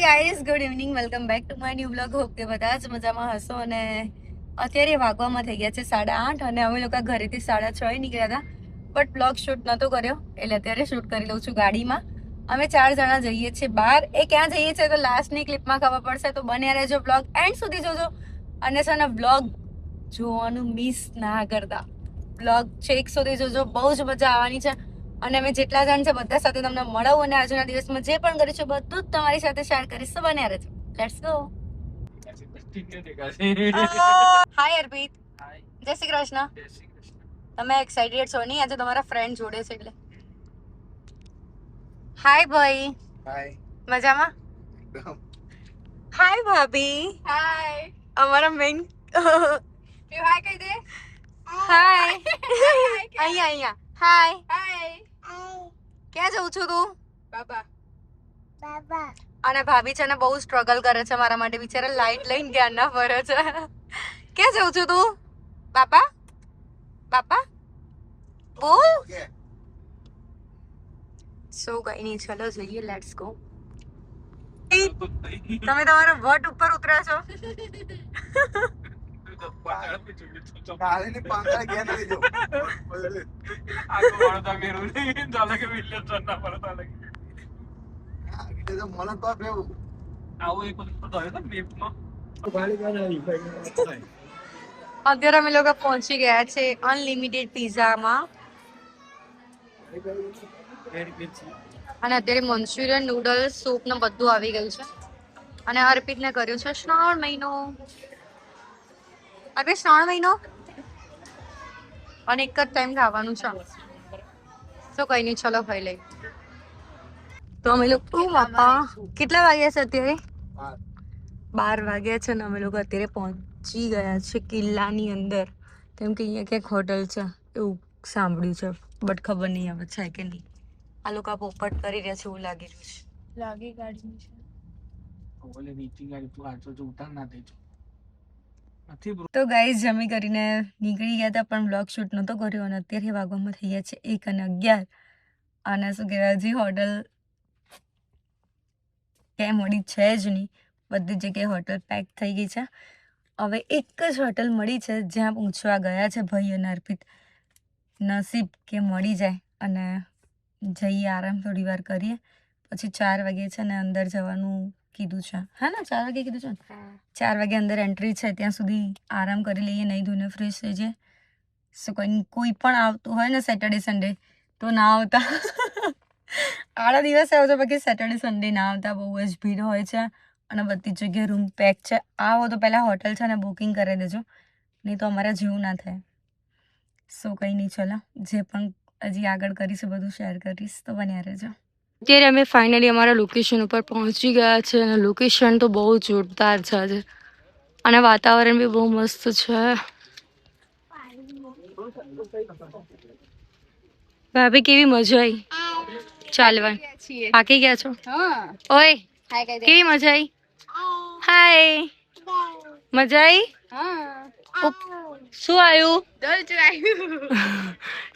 Guys, good evening, welcome back to my new blog. Hope કે બધા જ મજામાં હશો. અને અત્યારે વાગવામાં થઈ ગયા છે 8:30 અને અમે લોકો ઘરેથી 6:30 નીકળ્યા હતા, બટ બ્લોગ શૂટ નહોતો કર્યો એટલે અત્યારે શૂટ કરી લઉં છું ગાડીમાં. અમે 4 જણા જઈએ છીએ બહાર. એ ક્યાં જઈએ છીએ તો લાસ્ટની ક્લિપમાં ખબર પડશે, તો બન્યા રહેજો, બ્લોગ એન્ડ સુધી જોજો. અને છે ને બ્લોગ જોવાનું મિસ ના કરતા, બ્લોગ છેક સુધી જોજો, બહુ જ મજા આવવાની છે. અને અમે જેટલા જણ છે બધા સાથે તમને મળાવું અને આજના દિવસમાં જે પણ કરીશું બધું જ તમારી સાથે શેર કરીશ. તો બન્યા રહેજો. Let's go. હાય અર્પિત. જય શ્રી કૃષ્ણ. તમે એક્સાઇટેડ છો નહીં? આજે તમારા ફ્રેન્ડ જોડે છે એટલે. હાય ભાઈ. હાય. મજામાં? હાય ભાભી. હાય. અમારા મેન હાય કહી દે. હાય. અહીંયા અહીંયા. હાય. હાય. ક્યાં જઉં છું તું? બાબા. બાબા. અને ભાભી છે ને બહુ સ્ટ્રગલ કરે છે મારા માટે, બિચારા લાઈટ લઈને જ્ઞાન ના ફરે છે. ક્યાં જઉં છું તું? બાપા. બાપા બોલ. સો કઈ નહીં, ચલો જઈએ, લેટ્સ ગો. તમે તમારા વટ ઉપર ઉતરા છો. અત્યારે અમે લોકો પહોંચી ગયા છે અનલિમિટેડ પિઝામાં અને અત્યારે મંચુરિયન, નૂડલ્સ, સૂપ ને બધું આવી ગયું છે. અને અર્પિતને કર્યું છે શ્રાવણ મહિનો. અરે શ્રાવણ મહિનો અને એક જ ટાઈમ ખાવાનું છે, તો કઈ નહીં, ચલો ખાઈ લઈ. તો અમે લોકો બાપા કેટલા વાગ્યા છે અત્યારે? 12 વાગ્યા છે ને અમે લોકો અત્યારે પહોંચી ગયા છે કિલ્લાની અંદર, કેમ કે અહીંયા ક્યાંક હોટલ છે એવું સાંભળ્યું છે, બટ ખબર નહીં હવે છે કે નહીં. આ લોકો પોપટ કરી રહ્યા છે એવું લાગી રહ્યું છે. લાગી ગાડી છે ઓલે નીચી ગાડી તું આજો જો ઉતાર ના દેજો. તો ગાઈઝ જમી કરીને નીકળી ગયા હતા, પણ બ્લોગ શૂટ નહોતો કર્યો. અને અત્યારે વાગવામાં થઈ ગયા છે 1:11 અને શું કહેવાય, હજી હોટલ ક્યાંય મળી છે જ નહીં, બધી જગ્યાએ હોટલ પેક થઈ ગઈ છે. હવે એક જ હોટલ મળી છે જ્યાં પૂછવા ગયા છે ભાઈ અને અર્પિત, નસીબ કે મળી જાય અને જઈએ, આરામ થોડી વાર કરીએ, પછી 4 વાગે છે ને અંદર જવાનું કીધું છે. હા ને 4 વાગે કીધું છે ને? 4 વાગે અંદર એન્ટ્રી છે, ત્યાં સુધી આરામ કરી લઈએ, નહીં ધોઈને ફ્રેશ થઈ જાય. શું કોઈ પણ આવતું હોય ને સેટરડે સન્ડે તો ના આવતા. આડા દિવસે આવજો, બાકી સેટરડે સન્ડે ના આવતા, બહુ જ ભીડ હોય છે અને બધી જગ્યાએ રૂમ પેક છે. આવો તો પહેલાં હોટલ છે ને બુકિંગ કરી દેજો, નહીં તો અમારા જેવું ના થાય. સો કંઈ નહીં, ચલો જે પણ હજી આગળ કરીશું બધું શેર કરીશ, તો બન્યા રહેજો. અત્યારે અમે ફાઇનલી અમારા લોકેશન ઉપર પહોંચી ગયા છે અને લોકેશન તો બહુ જોરદાર છે આજે, અને વાતાવરણ બી બહુ મસ્ત છે. ભાભી કેવી મજા આવી ચાલવા? થાકી ગયા છો? ઓય કેવી મજા આવી? હાય મજા આવી? શું આવ્યું?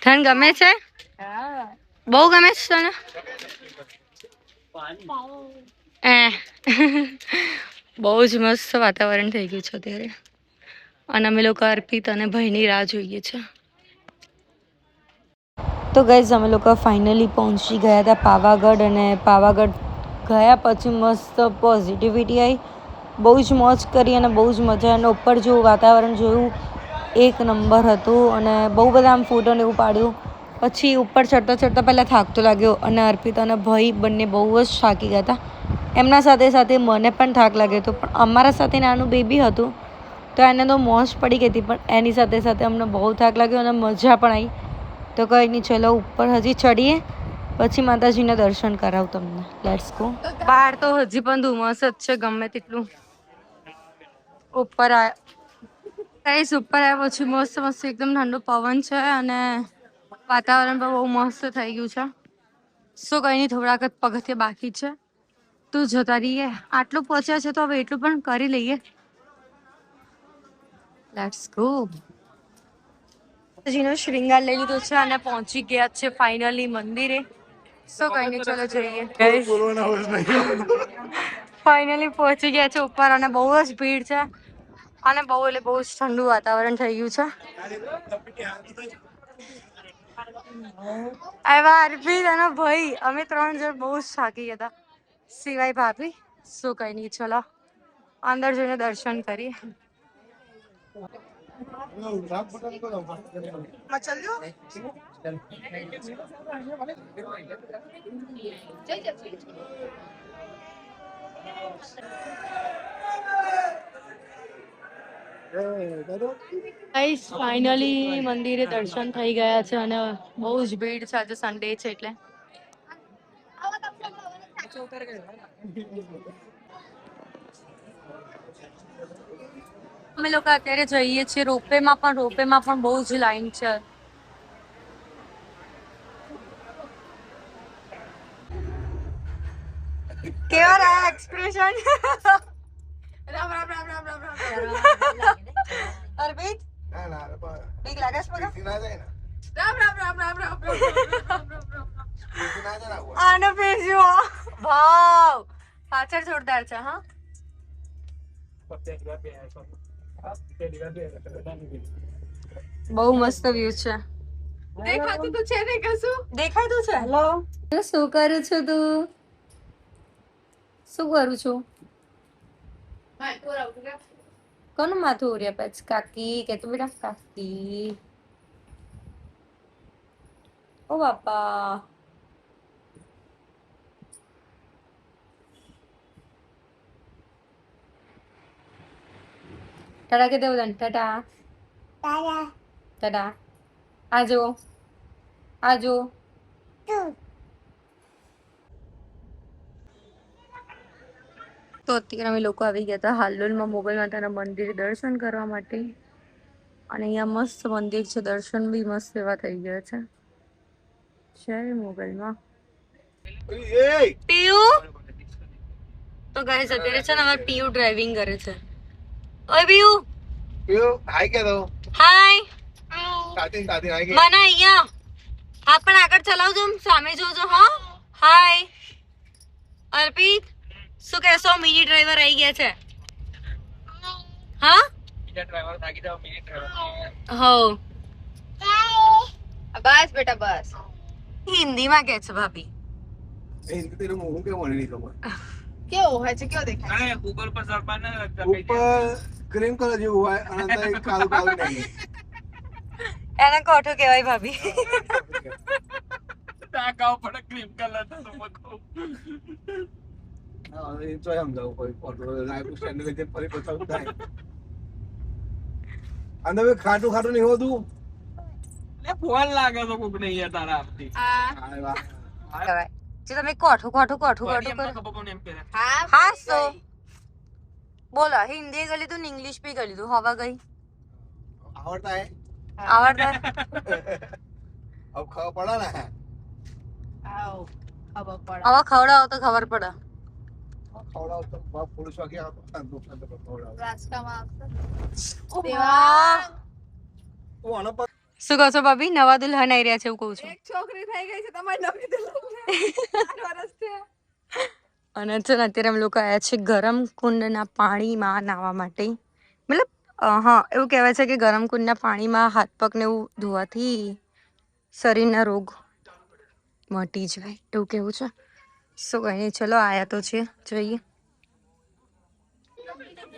તને ગમે છે? બહુ ગમે છે તને? બહુ જ મસ્ત વાતાવરણ થઈ ગયું છે અત્યારે, અને અમે લોકો અર્પિત અને ભાઈની રાહ જોઈએ છે. તો ગાઈઝ અમે લોકો ફાઇનલી પહોંચી ગયા હતા પાવાગઢ, અને પાવાગઢ ગયા પછી મસ્ત પોઝિટિવિટી આવી, બહુ જ મોજ કરી અને બહુ જ મજા. અને ઉપર જેવું વાતાવરણ જોયું, એક નંબર હતું. અને બહુ બધા આમ ફોટો ને એવું પાડ્યું. પછી ઉપર ચડતા પહેલાં થાક તો લાગ્યો, અને અર્પિત અને ભાઈ બંને બહુ જ થાકી ગયા હતા. એમના સાથે સાથે મને પણ થાક લાગ્યો હતો, પણ અમારા સાથે નાનું બેબી હતું તો એને તો મોજ પડી ગઈ હતી, પણ એની સાથે સાથે અમને બહુ થાક લાગ્યો અને મજા પણ આવી. તો કંઈ નહીં, ચલો ઉપર હજી ચડીએ, પછી માતાજીના દર્શન કરાવું તમને. Let's go. બહાર તો હજી પણ ધુમ્મસ જ છે ગમે તેટલું. ઉપર આવ્યા પછી મસ્ત મસ્ત એકદમ ઠંડુ પવન છે અને વાતાવરણ પણ બહુ મસ્ત થઈ ગયું છે. શું કંઈ નહીં, થોડાક જ પગથિયાં બાકી છે, તું જતા રહીએ. આટલું પહોંચ્યા છે તો હવે એટલું પણ કરી લઈએ. Let's go. જીનો શ્રૃંગાર લઈ લીધો છે અને પહોંચી ગયા છે ફાઇનલી મંદિરે. સો કઈ નહીં, ચલો જઈએ. ફાઇનલી પહોંચી ગયા છે ઉપર અને બહુ જ ભીડ છે અને બહુ એટલે બહુ જ ઠંડુ વાતાવરણ થઈ ગયું છે. આવ્યા અર્પિત અને ભાઈ, અમે 3 જણ બહુ જ થાકી ગયા હતા, સિવાય ભાભી. શું કઈ નહીં, ચલો અંદર જઈને દર્શન કરીએ. ફાઇનલી મંદિરે દર્શન થઈ ગયા છે અને બહુ જ ભીડ છે, આજે સન્ડે છે એટલે. અમે લોકો અત્યારે જઈએ છીએ રોપવેમાં, પણ બહુ જ લાઈન છે. કેવા રહ્યા એક્સપ્રેશન? રામ રામ રામ રામ રામ રામ. અર્પિત બીક લાગે છે પગા? રામ રામ રામ રામ રામ રામ. આનો ફેસ જુઓ, ભાવ પાછળ જોરદાર છે. હા, બહુ મસ્ત વ્યૂ છે. દેખાતું તો છે ને? કશું દેખાતું છે? હેલો, શું કરું છું તું? શું કરું છું? કોનું માથું ઉર્યા પછી? કાકી કે તું બેટા કાકી. ઓ બાપા, ટાટા કે દેવું ટાટા ટાટા. આજો આજો. તો અત્યારે અમે લોકો આવી ગયા હતા હાલોલમાં મોગલ માતાના મંદિરે દર્શન કરવા માટે, અને અહીંયા મસ્ત મંદિર છે, દર્શન બી મસ્ત એવા થઈ ગયા છે. જય મોગલમાં. પીયુ તો ગાઈસ અત્યારે છે ને અમાર પીયુ ડ્રાઇવિંગ કરે છે. ઓય પીયુ, પીયુ હાય કે દો. હાય સાથી સાથી હાય કે મને અહીંયા. હા પણ આગળ ચલાવજો, સામે જોજો. હા હાય. અર્પિત શું કહેશો? મિની ડ્રાઈવર આવી ગયા છે. હા મિની ડ્રાઈવર થાકી જાવ. મિની ડ્રાઈવર હો. બસ બેટા બસ. હિન્દીમાં કે છે ભાભી. હિન્દી તેરું મોં કે મને નહીં ખબર. કેવું હોય છે? કેવો દેખાય? અરે ઉપર પર સરપાન ઉપર ક્રીમ કલર જેવું હોય અને અંદર કાળું કાળું નહીં. એને કોઠો કહેવાય ભાભી. ટાકાઓ પણ ક્રીમ કલર તો મકો. હા એ તો એમ જાવ કોઈ ફોટો લાઈવ સ્ટેન્ડ લઈને ફરી પછાડ થાય. અંદર ખાટું ખાટું નહીં હોતું. લે ફોન લાગે તો કોક નહીં યાર તારા આપતી. હા વાહ. જે તમે કોઠું કોઠું કોઠું કોઠું કરો. હા તો બોલો, હિન્દી કરી લીધું ને ઇંગ્લિશ બી કરી લીધું. હવા ગઈ આવડતા હે? આવડતા अब खबर पड़ा ना है? आओ खबर पड़ा. अब खवड़ाओ तो खबर पड़ा. खवड़ाओ तो बाप पुलिस वाले आ दुकान पे खवड़ाओ. रास्ता में देवा वो आना पर. શું કહો છો ભાભી? નવા દુલ્હન આવી રહ્યા છે એવું કહું છું. એક છોકરી થઈ ગઈ છે તમારી નવી દુલ્હન. 8 વર્ષ થયા. અને છે ને અત્યારે અમે લોકો આવ્યા છે ગરમ કુંડના પાણીમાં નાહવા માટે. મતલબ હા, એવું કહેવાય છે કે ગરમ કુંડના પાણીમાં હાથ પગને એવું ધોવાથી શરીરના રોગ મટી જાય એવું કેવું છે. શું કહે? ચલો આયા તો છે, જોઈએ.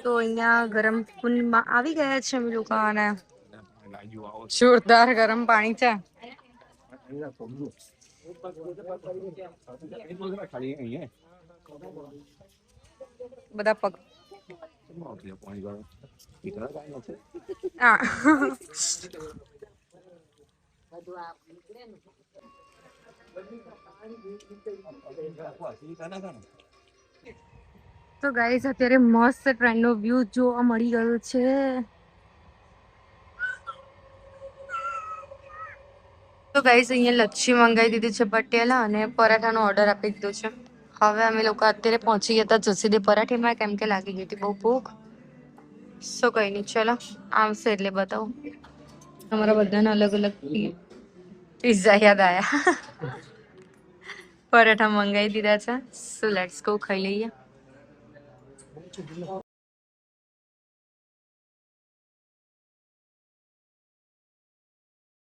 તો અહીંયા ગરમ કુંડમાં આવી ગયા છે અમે લોકો અને જોરદાર ગરમ પાણી છે. બધા પગ તો ગાઈસ અત્યારે મસ્ત ટ્રેનનો વ્યૂ જોવા મળી ગયો છે. તો ગાઈસ અહીંયા લચ્છી મંગાવી દીધી છે પટેલા અને પરાઠાનો ઓર્ડર આપી દીધો છે. હવે અમે લોકો અત્યારે પહોંચી ગયા હતા જસીદે પરાઠીમાં, કેમ કે લાગી ગઈ હતી બહુ ભૂખ. શું કઈ નહીં, ચલો આવશે એટલે બતાવું. અમારા બધાને અલગ અલગ પિઝા યાદ આયા. પરાઠા મંગાવી દીધા છે. સો લેટ્સ ગો, ખાઈ લઈએ.